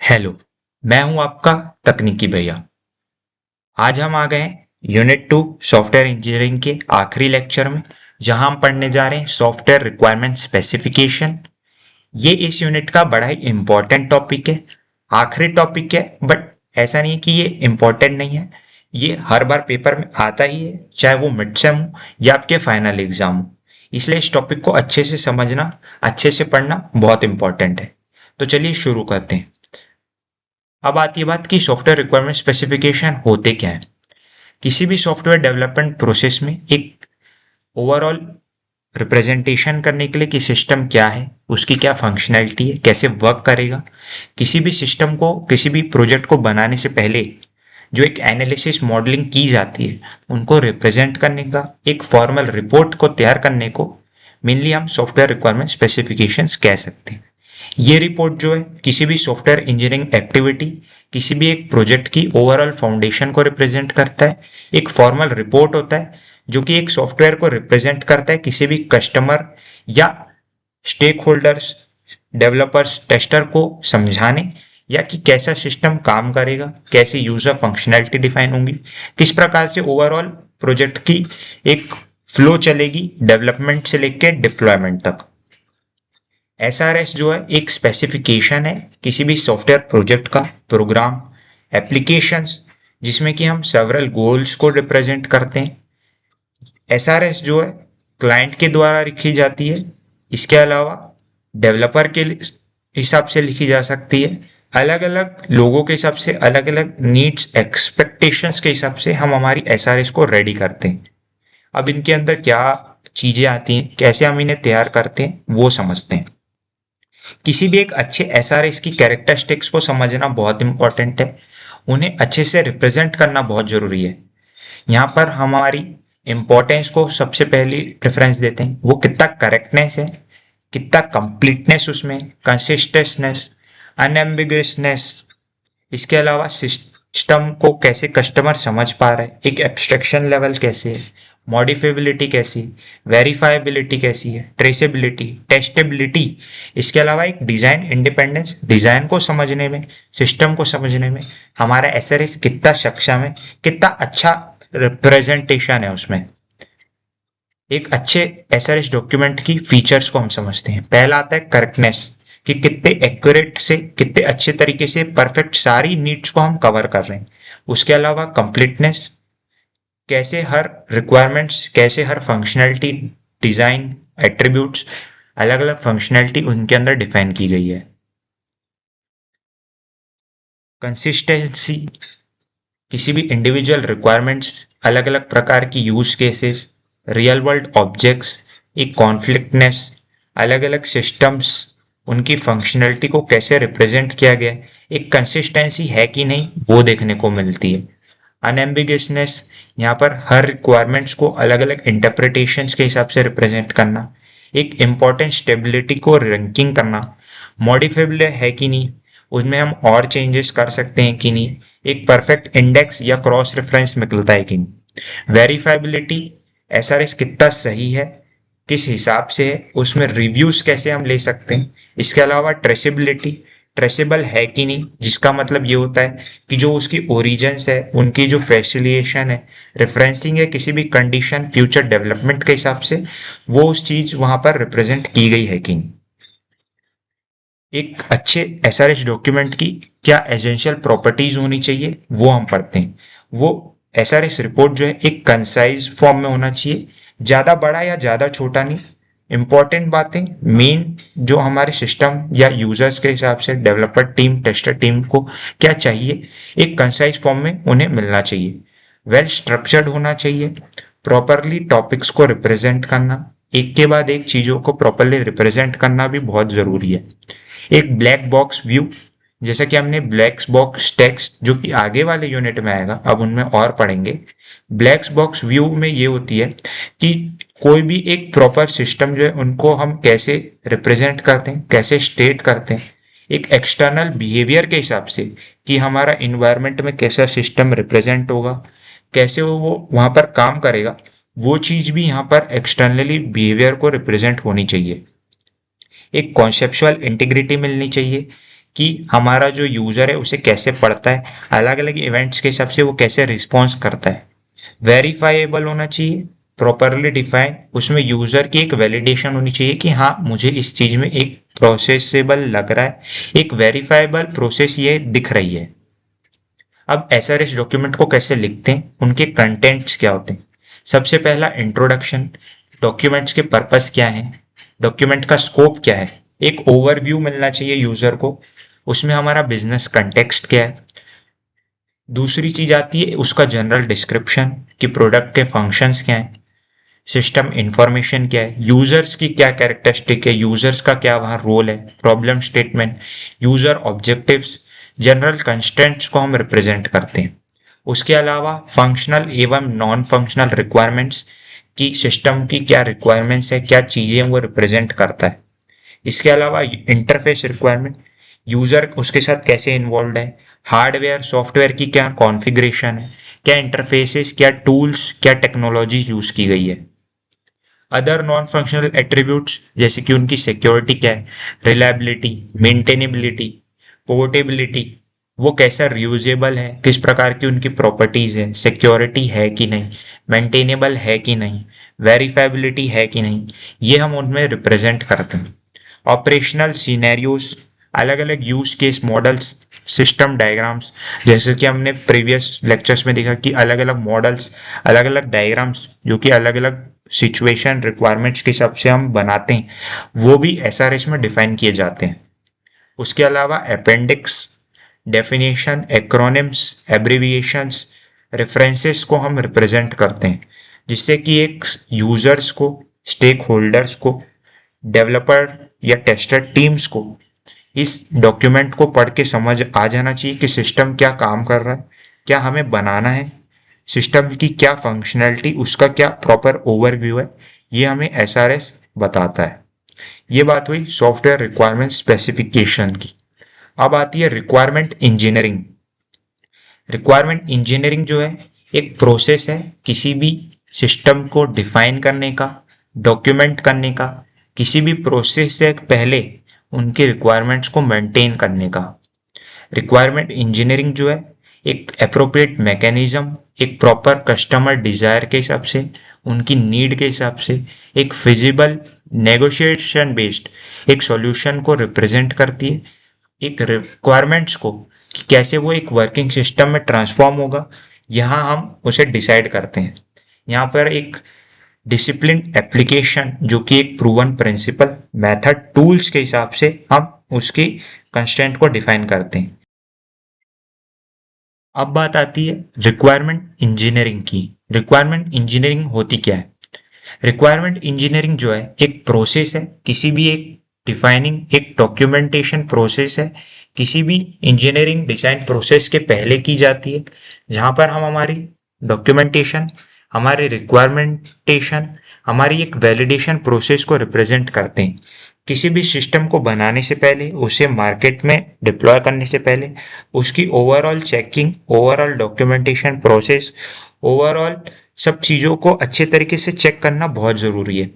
Hello. मैं हूं आपका तकनीकी भैया। आज हम आ गए हैं यूनिट 2 सॉफ्टवेयर इंजीनियरिंग के आखिरी लेक्चर में, जहां हम पढ़ने जा रहे हैं सॉफ्टवेयर रिक्वायरमेंट स्पेसिफिकेशन। ये इस यूनिट का बड़ा ही इंपॉर्टेंट टॉपिक है, आखिरी टॉपिक है, बट ऐसा नहीं है कि ये इंपॉर्टेंट नहीं है। ये हर बार पेपर में आता ही है, चाहे वो मिड सेम हो या आपके फाइनल एग्जाम हो। इसलिए इस टॉपिक को अच्छे से समझना, अच्छे से पढ़ना बहुत इंपॉर्टेंट है। तो चलिए शुरू करते हैं। अब आती है बात कि सॉफ्टवेयर रिक्वायरमेंट स्पेसिफिकेशन होते क्या है। किसी भी सॉफ्टवेयर डेवलपमेंट प्रोसेस में एक ओवरऑल रिप्रेजेंटेशन करने के लिए कि सिस्टम क्या है, उसकी क्या फंक्शनैलिटी है, कैसे वर्क करेगा। किसी भी सिस्टम को, किसी भी प्रोजेक्ट को बनाने से पहले जो एक एनालिसिस मॉडलिंग की जाती है, उनको रिप्रेजेंट करने का, एक फॉर्मल रिपोर्ट को तैयार करने को मेनली हम सॉफ्टवेयर रिक्वायरमेंट स्पेसिफिकेशंस कह सकते हैं। ये रिपोर्ट जो है किसी भी सॉफ्टवेयर इंजीनियरिंग एक्टिविटी, किसी भी एक प्रोजेक्ट की ओवरऑल फाउंडेशन को रिप्रेजेंट करता है। एक फॉर्मल रिपोर्ट होता है जो कि एक सॉफ्टवेयर को रिप्रेजेंट करता है किसी भी कस्टमर या स्टेक होल्डर्स, डेवलपर्स, टेस्टर को समझाने, या कि कैसा सिस्टम काम करेगा, कैसे यूजर फंक्शनैलिटी डिफाइन होंगी, किस प्रकार से ओवरऑल प्रोजेक्ट की एक फ्लो चलेगी डेवलपमेंट से लेकर डिप्लॉयमेंट तक। एसआरएस जो है एक स्पेसिफिकेशन है किसी भी सॉफ्टवेयर प्रोजेक्ट का, प्रोग्राम, एप्लीकेशंस, जिसमें कि हम सेवरल गोल्स को रिप्रेजेंट करते हैं। एसआरएस जो है क्लाइंट के द्वारा लिखी जाती है, इसके अलावा डेवलपर के हिसाब से लिखी जा सकती है। अलग अलग लोगों के हिसाब से, अलग अलग नीड्स, एक्सपेक्टेशंस के हिसाब से हम हमारी एसआरएस को रेडी करते हैं। अब इनके अंदर क्या चीजें आती हैं, कैसे हम इन्हें तैयार करते हैं, वो समझते हैं। किसी भी एक अच्छे एसआरएस की कैरेक्टरिस्टिक्स को समझना बहुत इंपॉर्टेंट है, उन्हें अच्छे से रिप्रेजेंट करना बहुत जरूरी है। यहाँ पर हमारी इंपॉर्टेंस को सबसे पहली प्रेफरेंस देते हैं, वो कितना करेक्टनेस है, कितना कंप्लीटनेस उसमें, कंसिस्टेंटनेस, अनएम्बिगुअसनेस। इसके अलावा सिस्टम को कैसे कस्टमर समझ पा रहा है, एक एब्स्ट्रैक्शन लेवल कैसे है, मॉडिफेबिलिटी कैसी, वेरीफाइबिलिटी कैसी है, ट्रेसेबिलिटी, टेस्टेबिलिटी। इसके अलावा एक डिजाइन इंडिपेंडेंस, डिजाइन को समझने में, सिस्टम को समझने में हमारा एसआरएस कितना सक्षम है, कितना अच्छा रिप्रेजेंटेशन है उसमें। एक अच्छे एसआरएस डॉक्यूमेंट की फीचर्स को हम समझते हैं। पहला आता है करेक्टनेस, कि कितने एक्यूरेट से, कितने अच्छे तरीके से परफेक्ट सारी नीड्स को हम कवर कर रहे हैं। उसके अलावा कंप्लीटनेस, कैसे हर रिक्वायरमेंट्स, कैसे हर फंक्शनैलिटी, डिजाइन, एट्रीब्यूट्स, अलग अलग फंक्शनैलिटी उनके अंदर डिफाइन की गई है। कंसिस्टेंसी, किसी भी इंडिविजुअल रिक्वायरमेंट्स, अलग अलग प्रकार की use cases, real world objects, एक कॉन्फ्लिक्टनेस, अलग अलग सिस्टम्स, उनकी फंक्शनैलिटी को कैसे रिप्रेजेंट किया गया है, एक कंसिस्टेंसी है कि नहीं वो देखने को मिलती है। अनएम्बिगसनेस, यहाँ पर हर रिक्वायरमेंट्स को अलग अलग इंटरप्रिटेशंस के हिसाब से रिप्रेजेंट करना, एक इम्पॉर्टेंट स्टेबिलिटी को रैंकिंग करना, मॉडिफेबल है कि नहीं, उसमें हम और चेंजेस कर सकते हैं कि नहीं, एक परफेक्ट इंडेक्स या क्रॉस रेफरेंस निकलता है कि नहीं। वेरीफाइबिलिटी, एसआरएस कितना सही है, किस हिसाब से है, उसमें रिव्यूज कैसे हम ले सकते हैं। इसके अलावा ट्रेसेबिलिटी, ट्रेसेबल है कि नहीं, जिसका मतलब ये होता है कि जो उसकी ओरिजिन्स है, उनकी जो फैसिलिएशन है, रेफरेंसिंग है किसी भी कंडीशन, फ्यूचर डेवलपमेंट के हिसाब से, वो उस चीज वहां पर रिप्रेजेंट की गई है कि नहीं। एक अच्छे एसआरएस डॉक्यूमेंट की क्या एसेंशियल प्रॉपर्टीज होनी चाहिए वो हम पढ़ते हैं। वो एसआरएस रिपोर्ट जो है एक कंसाइज फॉर्म में होना चाहिए, ज्यादा बड़ा या ज्यादा छोटा नहीं। इंपॉर्टेंट बातें मेन जो हमारे सिस्टम या यूजर्स के हिसाब से, डेवलपर टीम, टेस्टर टीम को क्या चाहिए, एक कंसाइज फॉर्म में उन्हें मिलना चाहिए। वेल स्ट्रक्चर्ड होना चाहिए, प्रॉपरली टॉपिक्स को रिप्रेजेंट करना, एक के बाद एक चीजों को प्रॉपरली रिप्रेजेंट करना भी बहुत जरूरी है। एक ब्लैक बॉक्स व्यू, जैसा कि हमने ब्लैक बॉक्स टेक्स्ट जो कि आगे वाले यूनिट में आएगा, अब उनमें और पढ़ेंगे। ब्लैक बॉक्स व्यू में ये होती है कि कोई भी एक प्रॉपर सिस्टम जो है उनको हम कैसे रिप्रेजेंट करते हैं, कैसे स्टेट करते हैं, एक एक्सटर्नल बिहेवियर के हिसाब से कि हमारा इन्वायरमेंट में कैसा सिस्टम रिप्रेजेंट होगा, कैसे वो वहां पर काम करेगा, वो चीज भी यहाँ पर एक्सटर्नली बिहेवियर को रिप्रेजेंट होनी चाहिए। एक कॉन्सेप्चुअल इंटीग्रिटी मिलनी चाहिए कि हमारा जो यूजर है उसे कैसे पढ़ता है, अलग अलग इवेंट्स के हिसाब से वो कैसे रिस्पॉन्स करता है। वेरीफाइएबल होना चाहिए, प्रॉपरली डिफाइन, उसमें यूजर की एक वैलिडेशन होनी चाहिए कि हाँ मुझे इस चीज में एक प्रोसेसेबल लग रहा है, एक वेरीफाइबल प्रोसेस ये दिख रही है। अब एसआरएस डॉक्यूमेंट को कैसे लिखते हैं, उनके कंटेंट्स क्या होते हैं। सबसे पहला इंट्रोडक्शन, डॉक्यूमेंट्स के पर्पस क्या है, डॉक्यूमेंट का स्कोप क्या है, एक ओवरव्यू मिलना चाहिए यूजर को, उसमें हमारा बिजनेस कंटेक्स्ट क्या है। दूसरी चीज आती है उसका जनरल डिस्क्रिप्शन कि प्रोडक्ट के फंक्शंस क्या है, सिस्टम इंफॉर्मेशन क्या है, यूजर्स की क्या कैरेक्टरिस्टिक है, यूजर्स का क्या वहाँ रोल है, problem statement, user objectives, general constraints को हम रिप्रेजेंट करते हैं। उसके अलावा फंक्शनल एवं नॉन फंक्शनल रिक्वायरमेंट्स की सिस्टम की क्या रिक्वायरमेंट्स है, क्या चीजें वो रिप्रेजेंट करता है। इसके अलावा इंटरफेस रिक्वायरमेंट, यूजर उसके साथ कैसे इन्वॉल्व है, हार्डवेयर सॉफ्टवेयर की क्या कॉन्फ़िगरेशन है, क्या इंटरफेसेस, क्या टूल्स, क्या टेक्नोलॉजी यूज की गई है। अदर नॉन फंक्शनल एट्रीब्यूट्स जैसे कि उनकी सिक्योरिटी क्या है, रिलायबिलिटी, मेंटेनेबिलिटी, पोर्टेबिलिटी, वो कैसा रियूजेबल है, किस प्रकार की उनकी प्रॉपर्टीज है, सिक्योरिटी है कि नहीं, मेंटेनेबल है कि नहीं, वेरीफाइबिलिटी है कि नहीं, ये हम उनमें रिप्रेजेंट करते हैं। ऑपरेशनल सीनेरियोज, अलग अलग use case models, system diagrams, जैसे कि हमने प्रीवियस लेक्चर्स में देखा कि अलग अलग मॉडल्स, अलग अलग डायग्राम्स जो कि अलग अलग सिचुएशन रिक्वायरमेंट्स के हिसाब से हम बनाते हैं, वो भी एसआरएस में डिफाइन किए जाते हैं। उसके अलावा appendix, definition, acronyms, abbreviations, references को हम रिप्रेजेंट करते हैं, जिससे कि एक यूजर्स को, स्टेक होल्डर्स को, डेवलपर या टेस्टर टीम्स को इस डॉक्यूमेंट को पढ़ के समझ आ जाना चाहिए कि सिस्टम क्या काम कर रहा है, क्या हमें बनाना है, सिस्टम की क्या फंक्शनैलिटी, उसका क्या प्रॉपर ओवरव्यू है, ये हमें एसआरएस बताता है। ये बात हुई सॉफ्टवेयर रिक्वायरमेंट स्पेसिफिकेशन की। अब आती है रिक्वायरमेंट इंजीनियरिंग। रिक्वायरमेंट इंजीनियरिंग जो है एक प्रोसेस है किसी भी सिस्टम को डिफाइन करने का, डॉक्यूमेंट करने का, किसी भी प्रोसेस से पहले उनके रिक्वायरमेंट्स को मेंटेन करने का। रिक्वायरमेंट इंजीनियरिंग जो है एक अप्रोप्रिएट मैकेनिज्म, एक प्रॉपर कस्टमर डिजायर के हिसाब से, उनकी नीड के हिसाब से एक फिजिबल नेगोशिएशन बेस्ड एक सॉल्यूशन को रिप्रेजेंट करती है। एक रिक्वायरमेंट्स को कि कैसे वो एक वर्किंग सिस्टम में ट्रांसफॉर्म होगा, यहाँ हम उसे डिसाइड करते हैं। यहाँ पर एक डिसिप्लिन एप्लीकेशन जो कि एक प्रूवन प्रिंसिपल मेथड टूल्स के हिसाब से हम उसकी कंस्ट्रेंट को डिफाइन करते हैं। अब बात आती है रिक्वायरमेंट इंजीनियरिंग की। रिक्वायरमेंट इंजीनियरिंग होती क्या है। रिक्वायरमेंट इंजीनियरिंग जो है एक प्रोसेस है, किसी भी एक डिफाइनिंग एक डॉक्यूमेंटेशन प्रोसेस है, किसी भी इंजीनियरिंग डिजाइन प्रोसेस के पहले की जाती है, जहां पर हम हमारी डॉक्यूमेंटेशन, हमारे रिक्वायरमेंटेशन, हमारी एक वैलिडेशन प्रोसेस को रिप्रेजेंट करते हैं। किसी भी सिस्टम को बनाने से पहले, उसे मार्केट में डिप्लॉय करने से पहले, उसकी overall checking, overall documentation process, overall सब चीज़ों को अच्छे तरीके से चेक करना बहुत ज़रूरी है।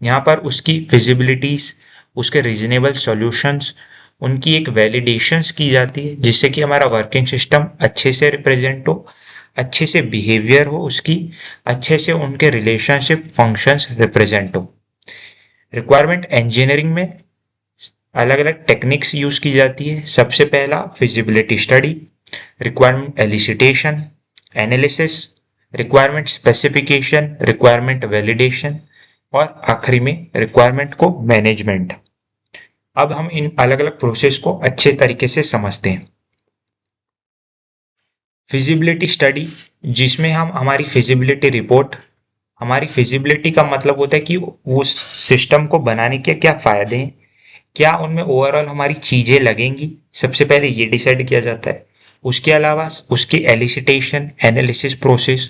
यहाँ पर उसकी फिजिबिलिटीज, उसके रीजनेबल सॉल्यूशंस, उनकी एक वैलिडेशंस की जाती है, जिससे कि हमारा वर्किंग सिस्टम अच्छे से रिप्रेजेंट हो, अच्छे से बिहेवियर हो उसकी, अच्छे से उनके रिलेशनशिप फंक्शंस रिप्रेजेंट हो। रिक्वायरमेंट इंजीनियरिंग में अलग अलग टेक्निक्स यूज की जाती है। सबसे पहला feasibility study, requirement elicitation, analysis, requirement specification, requirement validation और आखिरी में रिक्वायरमेंट को मैनेजमेंट। अब हम इन अलग अलग प्रोसेस को अच्छे तरीके से समझते हैं। फिजिबिलिटी स्टडी, जिसमें हम हमारी फिजिबिलिटी रिपोर्ट, हमारी फिजिबिलिटी का मतलब होता है कि उस सिस्टम को बनाने के क्या फायदे हैं, क्या उनमें ओवरऑल हमारी चीजें लगेंगी, सबसे पहले ये डिसाइड किया जाता है। उसके अलावा उसकी एलिसिटेशन, एनालिसिस प्रोसेस,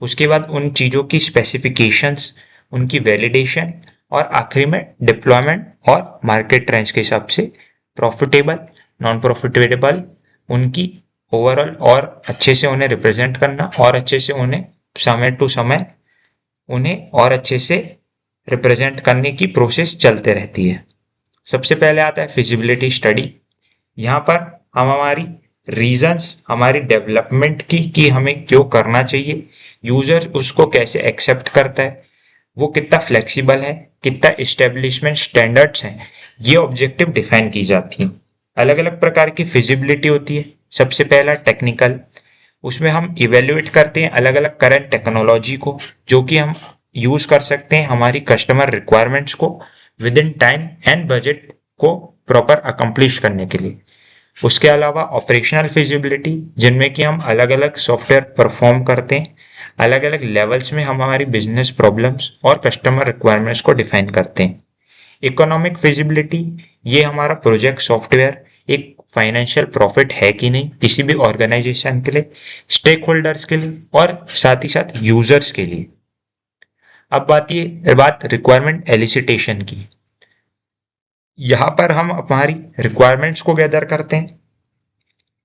उसके बाद उन चीज़ों की स्पेसिफिकेशंस, उनकी वैलिडेशन और आखिरी में डिप्लॉयमेंट और मार्केट ट्रेंड्स के हिसाब से प्रॉफिटेबल, नॉन प्रॉफिटेबल, उनकी ओवरऑल और अच्छे से उन्हें रिप्रेजेंट करना और अच्छे से उन्हें समय टू समय उन्हें और अच्छे से रिप्रेजेंट करने की प्रोसेस चलते रहती है। सबसे पहले आता है फिजिबिलिटी स्टडी। यहाँ पर हम हमारी रीजंस, हमारी डेवलपमेंट की कि हमें क्यों करना चाहिए, यूजर उसको कैसे एक्सेप्ट करता है, वो कितना फ्लेक्सिबल है, कितना इस्टेब्लिशमेंट स्टैंडर्ड्स हैं, ये ऑब्जेक्टिव डिफाइन की जाती हैं। अलग अलग प्रकार की फिजिबिलिटी होती है। सबसे पहला टेक्निकल, उसमें हम इवेल्युएट करते हैं अलग अलग करंट टेक्नोलॉजी को जो कि हम यूज कर सकते हैं हमारी कस्टमर रिक्वायरमेंट्स को with in time and budget को प्रॉपर अकम्प्लिश करने के लिए। उसके अलावा ऑपरेशनल फिजिबिलिटी, जिनमें कि हम अलग अलग सॉफ्टवेयर परफॉर्म करते हैं, अलग अलग लेवल्स में हम हमारी बिजनेस प्रॉब्लम्स और कस्टमर रिक्वायरमेंट्स को डिफाइन करते हैं। इकोनॉमिक फिजिबिलिटी, ये हमारा प्रोजेक्ट सॉफ्टवेयर एक फाइनेंशियल प्रॉफिट है कि नहीं किसी भी ऑर्गेनाइजेशन के लिए, स्टेक होल्डर्स के लिए और साथ ही साथ यूजर्स के लिए। अब बात रिक्वायरमेंट एलिसिटेशन की। यहाँ पर हम हमारी रिक्वायरमेंट्स को गैदर करते हैं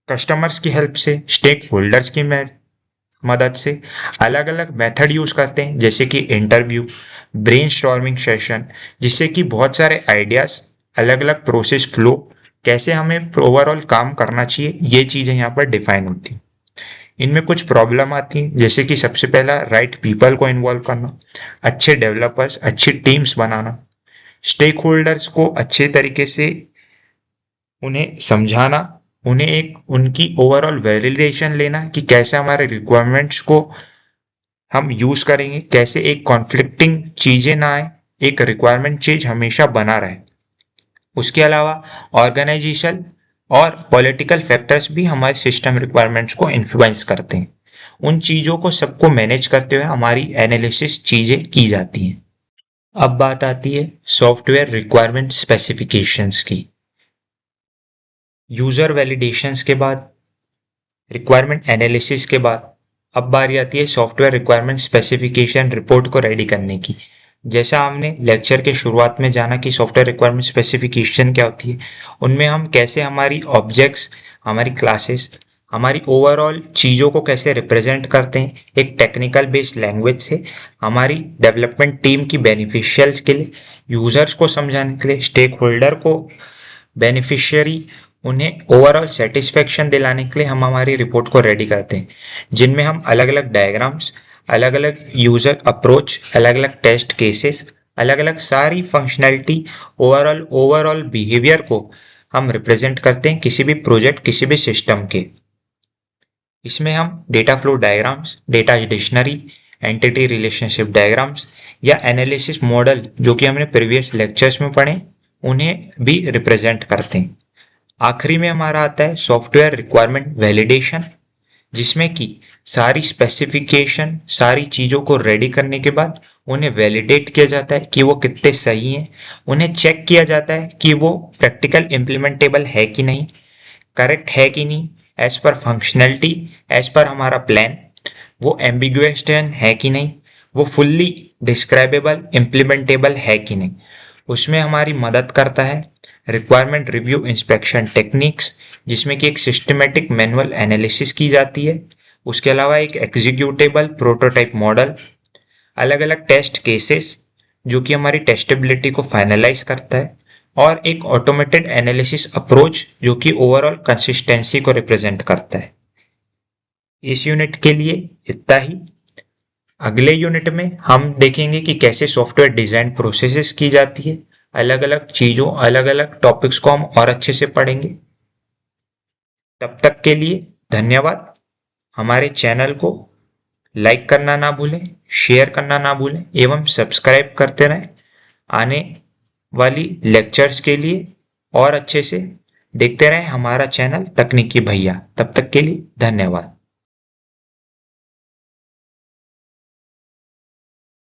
कस्टमर्स की हेल्प से, स्टेक होल्डर्स की मदद से, अलग अलग मेथड यूज करते हैं जैसे कि इंटरव्यू, ब्रेनस्टॉर्मिंग सेशन, जिससे कि बहुत सारे आइडियाज, अलग अलग प्रोसेस फ्लो, कैसे हमें ओवरऑल काम करना चाहिए, ये चीजें यहाँ पर डिफाइन होती हैं। इनमें कुछ प्रॉब्लम आती हैं जैसे कि सबसे पहला राइट पीपल को इन्वॉल्व करना, अच्छे डेवलपर्स, अच्छी टीम्स बनाना, स्टेक होल्डर्स को अच्छे तरीके से उन्हें समझाना, उन्हें एक उनकी ओवरऑल वैलिडेशन लेना कि कैसे हमारे रिक्वायरमेंट्स को हम यूज करेंगे, कैसे एक कॉन्फ्लिक्टिंग चीजें ना आए, एक रिक्वायरमेंट चेंज हमेशा बना रहे। उसके अलावा ऑर्गेनाइजेशन और पॉलिटिकल फैक्टर्स भी हमारे सिस्टम रिक्वायरमेंट्स को इन्फ्लुएंस करते हैं। उन चीजों को सबको मैनेज करते हुए हमारी एनालिसिस चीजें की जाती हैं। अब बात आती है सॉफ्टवेयर रिक्वायरमेंट स्पेसिफिकेशंस की। यूजर वैलिडेशंस के बाद, रिक्वायरमेंट एनालिसिस के बाद, अब बारी आती है सॉफ्टवेयर रिक्वायरमेंट स्पेसिफिकेशन रिपोर्ट को रेडी करने की। जैसा हमने लेक्चर के शुरुआत में जाना कि सॉफ्टवेयर रिक्वायरमेंट स्पेसिफिकेशन क्या होती है, उनमें हम कैसे हमारी ऑब्जेक्ट्स, हमारी क्लासेस, हमारी ओवरऑल चीज़ों को कैसे रिप्रेजेंट करते हैं एक टेक्निकल बेस्ड लैंग्वेज से, हमारी डेवलपमेंट टीम की बेनिफिशियल्स के लिए, यूजर्स को समझाने के लिए, स्टेक होल्डर को बेनिफिशियरी, उन्हें ओवरऑल सेटिस्फेक्शन दिलाने के लिए हम हमारी रिपोर्ट को रेडी करते हैं, जिनमें हम अलग अलग डायग्राम्स, अलग अलग यूजर अप्रोच, अलग अलग टेस्ट केसेस, अलग अलग सारी फंक्शनैलिटी, ओवरऑल बिहेवियर को हम रिप्रेजेंट करते हैं किसी भी प्रोजेक्ट, किसी भी सिस्टम के। इसमें हम data flow diagrams, data dictionary, entity relationship diagrams या एनालिसिस मॉडल जो कि हमने प्रीवियस लेक्चर्स में पढ़े, उन्हें भी रिप्रेजेंट करते हैं। आखिरी में हमारा आता है सॉफ्टवेयर रिक्वायरमेंट वैलिडेशन, जिसमें कि सारी स्पेसिफिकेशन, सारी चीज़ों को रेडी करने के बाद उन्हें वैलिडेट किया जाता है कि वो कितने सही हैं, उन्हें चेक किया जाता है कि वो प्रैक्टिकल इम्प्लीमेंटेबल है कि नहीं, करेक्ट है कि नहीं, as per functionality, as per हमारा प्लान, वो एम्बिगुअस है कि नहीं, वो फुल्ली डिस्क्राइबेबल इम्प्लीमेंटेबल है कि नहीं। उसमें हमारी मदद करता है रिक्वायरमेंट रिव्यू इंस्पेक्शन टेक्निक्स, जिसमें कि एक सिस्टमेटिक मैनुअल एनालिसिस की जाती है। उसके अलावा एक एग्जीक्यूटेबल प्रोटोटाइप मॉडल, अलग अलग टेस्ट केसेस जो कि हमारी टेस्टेबिलिटी को फाइनलाइज करता है, और एक ऑटोमेटेड एनालिसिस अप्रोच जो कि ओवरऑल कंसिस्टेंसी को रिप्रेजेंट करता है। इस यूनिट के लिए इतना ही। अगले यूनिट में हम देखेंगे कि कैसे सॉफ्टवेयर डिजाइन प्रोसेसेस की जाती है, अलग अलग चीजों, अलग अलग टॉपिक्स को हम और अच्छे से पढ़ेंगे। तब तक के लिए धन्यवाद। हमारे चैनल को लाइक करना ना भूलें, शेयर करना ना भूलें एवं सब्सक्राइब करते रहें आने वाली लेक्चर्स के लिए, और अच्छे से देखते रहें हमारा चैनल तकनीकी भैया। तब तक के लिए धन्यवाद।